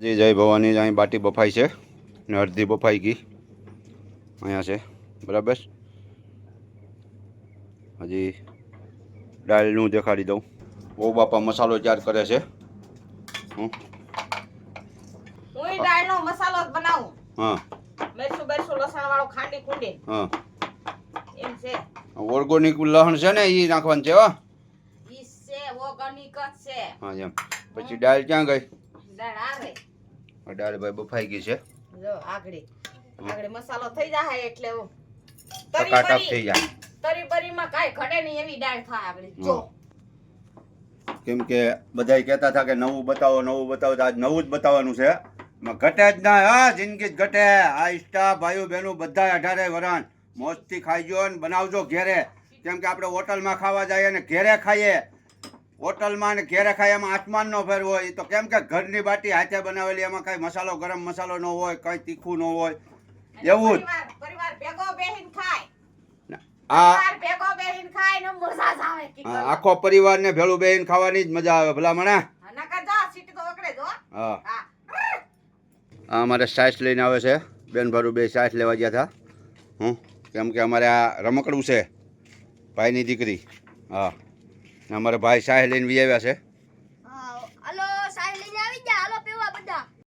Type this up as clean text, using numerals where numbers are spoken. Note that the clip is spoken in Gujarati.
જી જય ભવાની અહીં બાટી બફાઈ છે ને અડધી બફાઈ ગઈ અહીંયા છે બરાબર. હજી દાળનું દેખાડી દઉં. બહુ બાપા મસાલો તૈયાર કરે છે. હું દાળનો મસાલો જ બનાવું. હા મરચું બરચું લસણ વાળો ખાંડી કુંડી. હા એમ છે. ઓર્ગેનિક લહણ છે ને ઈ નાખવાનું છે. હો ઈ છે ઓર્ગેનિક જ છે. હા એમ. પછી દાળ ક્યાં ગઈ? દાળ આવે. દાળ ભાઈ બફાઈ ગઈ છે. જો આગળી મસાલો થઈ જાય એટલે ટકાટક થઈ જાય. તરી બરીમાં કાઈ ઘટે નહીં એવી દાળ થાય આગળી. જો કેમ કે બધાય કહેતા હતા કે નવું બતાવો તો આજ નવું જ બતાવવાનું છે. ઘટે જ ના. હા જિંદગી જ ઘટે. આ ઇષ્ટા ભાઈઓ બહેનો બધા 18 વરાણ મોજથી ખાઈજો ને બનાવજો ઘેરે. કેમ કે આપણે હોટલમાં ખાવા જઈએ ને ઘેરે ખાઈએ. હોટલમાં ને ઘેરે ખાઈએ એમાં આસમાન નો ફેર હોય. તો કેમ કે ઘરની બાટી હાથે બનાવેલી એમાં કઈ મસાલો ગરમ મસાલો ન હોય, કઈ તીખું ન હોય એવું જ. પરિવાર ભેગો બેહીન ખાય. આખો પરિવાર ને ભેળું બેહીને ખાવાની જ મજા આવે. ભલા મને હા આ અમારે સાઈસ લઈને આવે છે. બેન ભારું બે સાઈસ લેવા ગયા હતા. કેમ કે અમારે આ રમકડું છે ભાઈની દીકરી. હા અમારા ભાઈ સાઈસ લઈને વી આવ્યા છે.